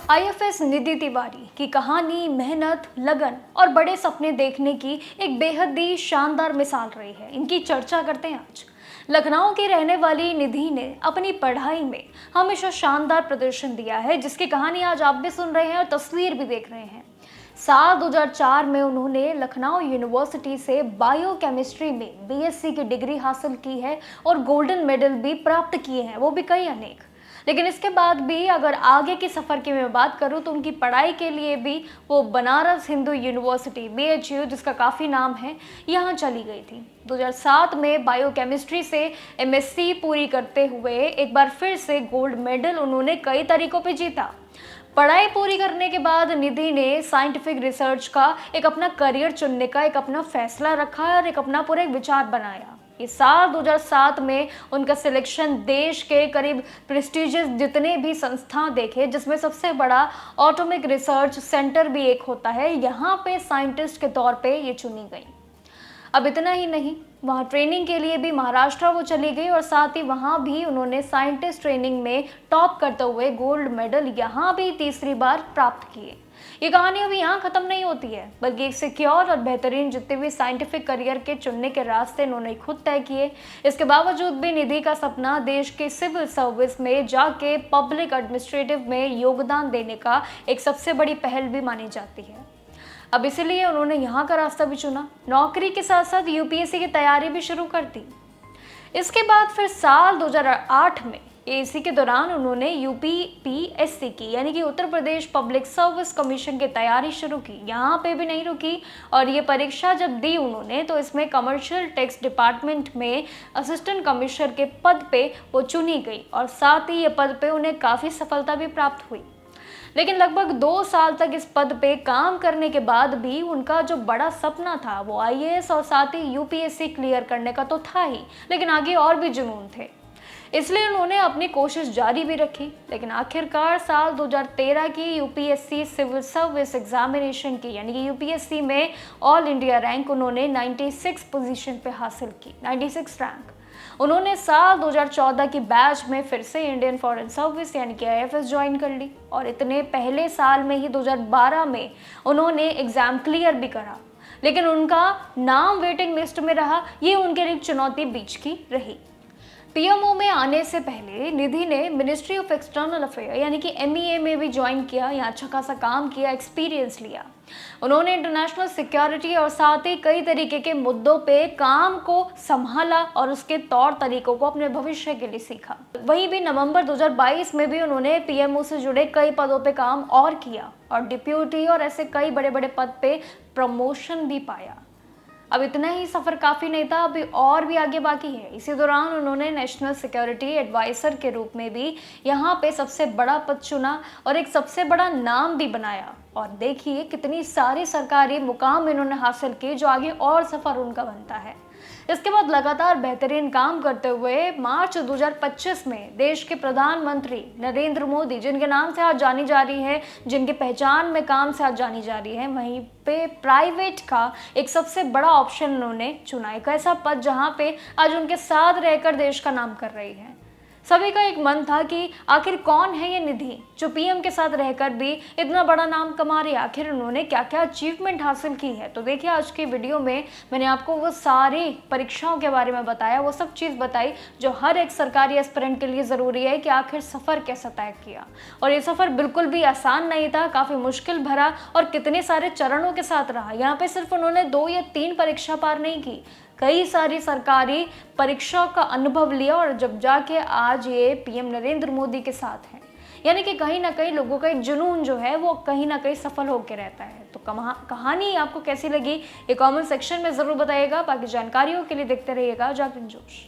IFS निधि तिवारी की कहानी मेहनत, लगन और बड़े सपने देखने की एक बेहद ही शानदार मिसाल रही है। इनकी चर्चा करते हैं आज। लखनऊ की रहने वाली निधि ने अपनी पढ़ाई में हमेशा शानदार प्रदर्शन दिया है, जिसकी कहानी आज आप भी सुन रहे हैं और तस्वीर भी देख रहे हैं। साल 2004 में उन्होंने लखनऊ यूनिवर्सिटी से बायोकेमिस्ट्री में बीएससी की डिग्री हासिल की है और गोल्डन मेडल भी प्राप्त किए हैं, वो भी कई अनेक। लेकिन इसके बाद भी अगर आगे की सफ़र की मैं बात करूं तो उनकी पढ़ाई के लिए भी वो बनारस हिंदू यूनिवर्सिटी BHU, जिसका काफ़ी नाम है, यहाँ चली गई थी। 2007 में बायोकेमिस्ट्री से MSc पूरी करते हुए एक बार फिर से गोल्ड मेडल उन्होंने कई तरीकों पे जीता। पढ़ाई पूरी करने के बाद निधि ने साइंटिफिक रिसर्च का एक अपना करियर चुनने का एक अपना फैसला रखा और एक अपना पूरा एक विचार बनाया। इस साल 2007 में उनका सिलेक्शन देश के करीब प्रेस्टिजियस जितने भी संस्थान देखे, जिसमें सबसे बड़ा एटॉमिक रिसर्च सेंटर भी एक होता है, यहाँ पे साइंटिस्ट के तौर पे ये चुनी गई। अब इतना ही नहीं, वहाँ ट्रेनिंग के लिए भी महाराष्ट्र वो चली गई और साथ ही वहाँ भी उन्होंने साइंटिस्ट ट्रेनिंग में टॉप करते हुए गोल्ड मेडल यहाँ भी तीसरी बार प्राप्त किए। ये कहानी अभी यहाँ खत्म नहीं होती है, बल्कि एक सिक्योर और बेहतरीन जितने भी साइंटिफिक करियर के चुनने के रास्ते इन्होंने खुद तय किए। इसके बावजूद भी निधि का सपना देश के सिविल सर्विस में जाके पब्लिक एडमिनिस्ट्रेटिव में योगदान देने का एक सबसे बड़ी पहल भी मानी जाती है। अब इसीलिए उन्होंने यहाँ का रास्ता भी चुना। नौकरी के साथ साथ UPSC की तैयारी भी शुरू कर दी। इसके बाद फिर साल 2008 में इसी के दौरान उन्होंने UPPSC की यानी कि Uttar Pradesh public service commission की तैयारी शुरू की। यहाँ पे भी नहीं रुकी और ये परीक्षा जब दी उन्होंने तो इसमें कमर्शियल टैक्स डिपार्टमेंट में असिस्टेंट कमिश्नर के पद पे वो चुनी गई और साथ ही ये पद पे उन्हें काफ़ी सफलता भी प्राप्त हुई। लेकिन लगभग 2 साल तक इस पद पे काम करने के बाद भी उनका जो बड़ा सपना था वो IAS और साथ ही UPSC क्लियर करने का तो था ही, लेकिन आगे और भी जुनून थे। इसलिए उन्होंने अपनी कोशिश जारी भी रखी। लेकिन आखिरकार साल 2013 की UPSC सिविल सर्विस एग्जामिनेशन की यानी कि UPSC में ऑल इंडिया रैंक उन्होंने 96 पोजीशन पे हासिल की, 96 रैंक। उन्होंने साल 2014 की बैच में फिर से इंडियन फॉरेन सर्विस यानी कि IFS ज्वाइन कर ली और इतने पहले साल में ही 2012 में उन्होंने एग्ज़ाम क्लियर भी करा। लेकिन उनका नाम वेटिंग लिस्ट में रहा, ये उनके लिए चुनौती बीच की रही। PMO में आने से पहले निधि ने मिनिस्ट्री ऑफ एक्सटर्नल अफेयर यानी कि MEA में भी ज्वाइन किया, यहाँ अच्छा खासा काम किया, एक्सपीरियंस लिया। उन्होंने इंटरनेशनल सिक्योरिटी और साथ ही कई तरीके के मुद्दों पे काम को संभाला और उसके तौर तरीकों को अपने भविष्य के लिए सीखा। वहीं भी नवंबर 2022 में भी उन्होंने PMO से जुड़े कई पदों पे काम और किया और डिप्यूटी और ऐसे कई बड़े बड़े पद पे प्रमोशन भी पाया। अब इतना ही सफ़र काफ़ी नहीं था, अभी और भी आगे बाकी है। इसी दौरान उन्होंने नेशनल सिक्योरिटी एडवाइज़र के रूप में भी यहाँ पे सबसे बड़ा पद चुना और एक सबसे बड़ा नाम भी बनाया। और देखिए कितनी सारी सरकारी मुकाम इन्होंने हासिल किए, जो आगे और सफ़र उनका बनता है। इसके बाद लगातार बेहतरीन काम करते हुए मार्च 2025 में देश के प्रधानमंत्री नरेंद्र मोदी, जिनके नाम से आज जानी जा रही है, जिनकी पहचान में काम से आज जानी जा रही है, वहीं पे प्राइवेट का एक सबसे बड़ा ऑप्शन उन्होंने चुना। एक ऐसा पद जहां पे आज उनके साथ रहकर देश का नाम कर रही है। सभी का एक मन था कि आखिर कौन है ये निधि जो PM के साथ रहकर भी इतना बड़ा नाम कमा रही है, आखिर उन्होंने क्या क्या अचीवमेंट हासिल की है। तो देखिए आज की वीडियो में मैंने आपको वो सारी परीक्षाओं के बारे में बताया, वो सब चीज़ बताई जो हर एक सरकारी एस्पिरेंट के लिए ज़रूरी है कि आखिर सफ़र कैसा तय किया। और ये सफ़र बिल्कुल भी आसान नहीं था, काफ़ी मुश्किल भरा और कितने सारे चरणों के साथ रहा। यहाँ पर सिर्फ उन्होंने 2 या 3 परीक्षा पार नहीं की, कई सारी सरकारी परीक्षाओं का अनुभव लिया और जब जाके आज ये PM नरेंद्र मोदी के साथ हैं। यानी कि कहीं ना कहीं लोगों का एक जुनून जो है वो कहीं ना कहीं सफल होकर रहता है। तो कहानी आपको कैसी लगी ये कमेंट सेक्शन में ज़रूर बताइएगा। बाकी जानकारियों के लिए देखते रहिएगा जागरण जोश।